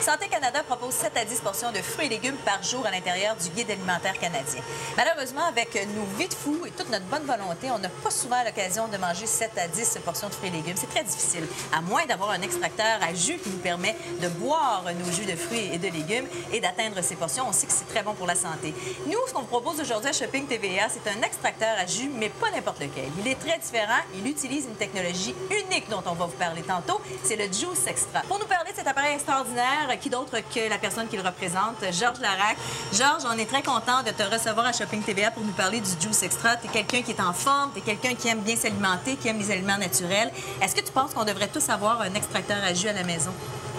Santé Canada propose 7 à 10 portions de fruits et légumes par jour à l'intérieur du guide alimentaire canadien. Malheureusement, avec nos vies de fous et toute notre bonne volonté, on n'a pas souvent l'occasion de manger 7 à 10 portions de fruits et légumes. C'est très difficile, à moins d'avoir un extracteur à jus qui nous permet de boire nos jus de fruits et de légumes et d'atteindre ces portions. On sait que c'est très bon pour la santé. Nous, ce qu'on vous propose aujourd'hui à Shopping TVA, c'est un extracteur à jus, mais pas n'importe lequel. Il est très différent. Il utilise une technologie unique dont on va vous parler tantôt. C'est le Juice Extra. Pour nous parler de cet appareil extraordinaire, qui d'autre que la personne qui le représente, Georges Larac. Georges, on est très content de te recevoir à Shopping TVA pour nous parler du Juice Extra. Tu es quelqu'un qui est en forme, tu es quelqu'un qui aime bien s'alimenter, qui aime les aliments naturels. Est-ce que tu penses qu'on devrait tous avoir un extracteur à jus à la maison?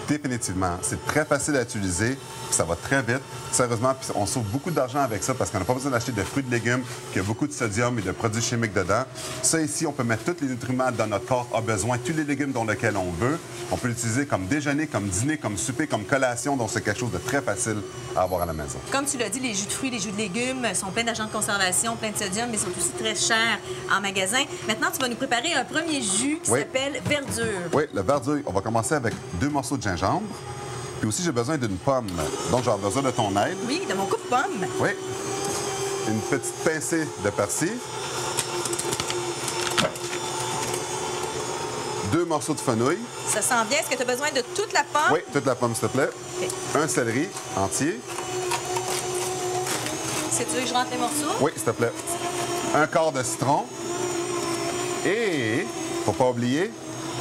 Définitivement. C'est très facile à utiliser, puis ça va très vite. Sérieusement, puis on sauve beaucoup d'argent avec ça parce qu'on n'a pas besoin d'acheter de fruits et de légumes qui ont beaucoup de sodium et de produits chimiques dedans. Ça ici, on peut mettre tous les nutriments dont notre corps a besoin, tous les légumes dont lesquels on veut. On peut l'utiliser comme déjeuner, comme dîner, comme souper, comme collation. Donc, c'est quelque chose de très facile à avoir à la maison. Comme tu l'as dit, les jus de fruits, les jus de légumes sont pleins d'agents de conservation, pleins de sodium, mais sont aussi très chers en magasin. Maintenant, tu vas nous préparer un premier jus qui s'appelle verdure. Oui, le verdure. On va commencer avec 2 morceaux de gingembre. Puis aussi, j'ai besoin d'une pomme. Donc, j'ai besoin de ton aide. Oui, de mon coupe-pomme. Oui. Une petite pincée de persil. 2 morceaux de fenouil. Ça sent bien. Est-ce que tu as besoin de toute la pomme? Oui, toute la pomme, s'il te plaît. Okay. Un céleri entier. Est-ce que tu veux que je rentre les morceaux? Oui, s'il te plaît. Un quart de citron. Et, faut pas oublier,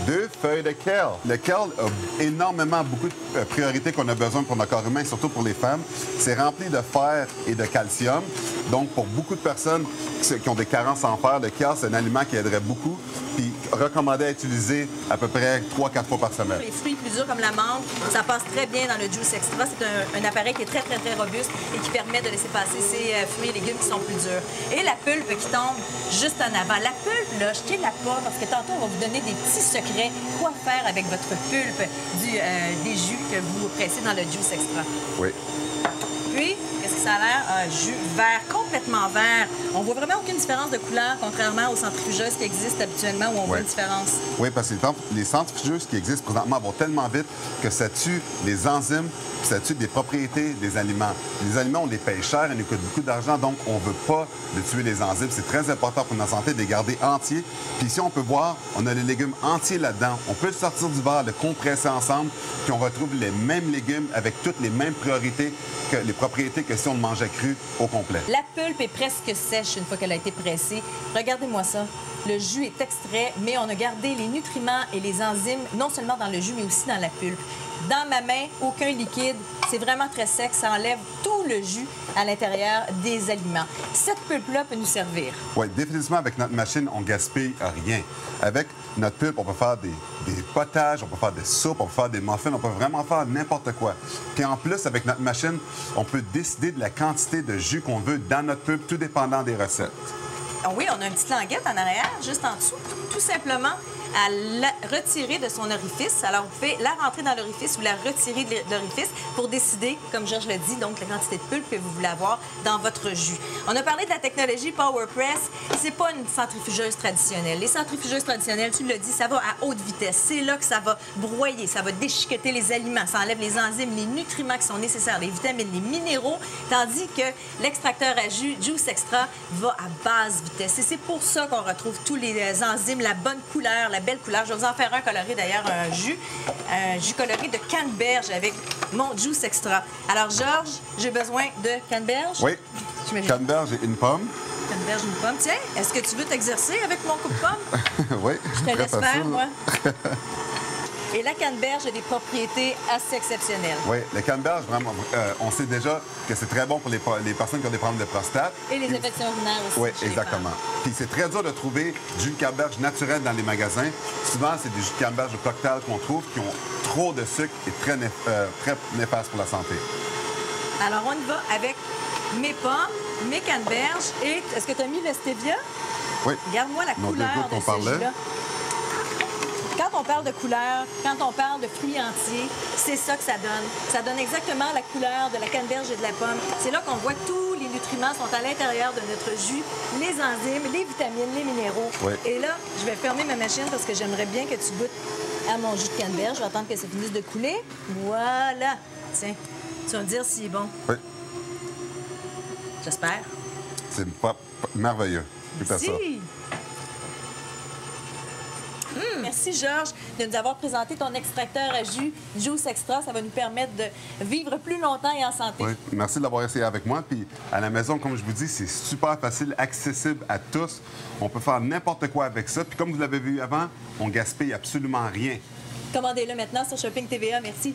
2 feuilles de kale. Le kale a énormément beaucoup de priorités qu'on a besoin pour notre corps humain, surtout pour les femmes. C'est rempli de fer et de calcium. Donc, pour beaucoup de personnes qui ont des carences en fer, le kale, c'est un aliment qui aiderait beaucoup. Puis, recommandé à utiliser à peu près 3-4 fois par semaine. Les fruits plus durs comme la menthe, ça passe très bien dans le Juice Extra. C'est un appareil qui est très, très, très robuste et qui permet de laisser passer ces fruits et légumes qui sont plus durs. Et la pulpe qui tombe juste en avant. La pulpe, là, jetez-la pas parce que tantôt, on va vous donner des petits secrets. Quoi faire avec votre pulpe des jus que vous pressez dans le Juice Extra. Oui. Puis, qu'est-ce que ça a l'air? Un jus vert, complètement vert. On voit vraiment aucune différence de couleur, contrairement aux centrifugeuses qui existent habituellement où on voit une différence. Oui, parce que les centrifugeuses qui existent présentement vont tellement vite que ça tue les enzymes, puis ça tue des propriétés des aliments. Les aliments, on les paye cher, ils nous coûtent beaucoup d'argent, donc on ne veut pas de tuer les enzymes. C'est très important pour notre santé de les garder entiers. Puis ici, on peut voir, on a les légumes entiers là-dedans. On peut le sortir du verre, le compresser ensemble, puis on retrouve les mêmes légumes avec toutes les mêmes priorités que les propriétés que si on le mangeait cru au complet. La pulpe est presque sèche une fois qu'elle a été pressée. Regardez-moi ça. Le jus est extrait, mais on a gardé les nutriments et les enzymes, non seulement dans le jus, mais aussi dans la pulpe. Dans ma main, aucun liquide. C'est vraiment très sec. Ça enlève tout le jus à l'intérieur des aliments. Cette pulpe-là peut nous servir. Oui, définitivement, avec notre machine, on ne gaspille rien. Avec notre pulpe, on peut faire des potages, on peut faire des soupes, on peut faire des muffins, on peut vraiment faire n'importe quoi. Puis en plus, avec notre machine, on peut décider de la quantité de jus qu'on veut dans notre pulpe, tout dépendant des recettes. Oui, on a une petite languette en arrière, juste en dessous, tout simplement à la retirer de son orifice. Alors, vous pouvez la rentrer dans l'orifice ou la retirer de l'orifice pour décider, comme Georges l'a dit, donc la quantité de pulpe que vous voulez avoir dans votre jus. On a parlé de la technologie PowerPress. C'est pas une centrifugeuse traditionnelle. Les centrifugeuses traditionnelles, tu l'as dit, ça va à haute vitesse. C'est là que ça va broyer, ça va déchiqueter les aliments, ça enlève les enzymes, les nutriments qui sont nécessaires, les vitamines, les minéraux, tandis que l'extracteur à jus Juice Extra va à basse vitesse. Et c'est pour ça qu'on retrouve tous les enzymes, la bonne couleur, la belle couleur. Je vais vous en faire un coloré, d'ailleurs, un jus coloré de canneberge avec mon Juice Extra. Alors, Georges, j'ai besoin de canneberge. Oui, canneberge et une pomme. Canneberge, une pomme. Tiens, est-ce que tu veux t'exercer avec mon coupe-pomme? Oui, je te laisse facile. faire, moi. Et la canneberge a des propriétés assez exceptionnelles. Oui, la canneberge, vraiment, on sait déjà que c'est très bon pour les personnes qui ont des problèmes de prostate. Et les infections urinaires aussi. Oui, exactement. Puis c'est très dur de trouver du jus de canneberge naturel dans les magasins. Souvent, c'est des jus de canneberge de cocktail qu'on trouve qui ont trop de sucre et très néfastes pour la santé. Alors, on y va avec mes pommes, mes canneberges et... Est-ce que tu as mis le stevia? Oui. Regarde-moi la couleur de ce jus-là. Quand on parle de couleur, quand on parle de fruits entiers, c'est ça que ça donne. Ça donne exactement la couleur de la canneberge et de la pomme. C'est là qu'on voit que tous les nutriments sont à l'intérieur de notre jus, les enzymes, les vitamines, les minéraux. Oui. Et là, je vais fermer ma machine parce que j'aimerais bien que tu goûtes à mon jus de canneberge. Je vais attendre que ça finisse de couler. Voilà. Tiens, tu vas me dire s'il est bon. Oui. J'espère. C'est merveilleux. Tout à ça. Merci. Merci, Georges, de nous avoir présenté ton extracteur à jus Juice Extra. Ça va nous permettre de vivre plus longtemps et en santé. Oui. Merci de l'avoir essayé avec moi. Puis à la maison, comme je vous dis, c'est super facile, accessible à tous. On peut faire n'importe quoi avec ça. Puis comme vous l'avez vu avant, on gaspille absolument rien. Commandez-le maintenant sur Shopping TVA. Merci.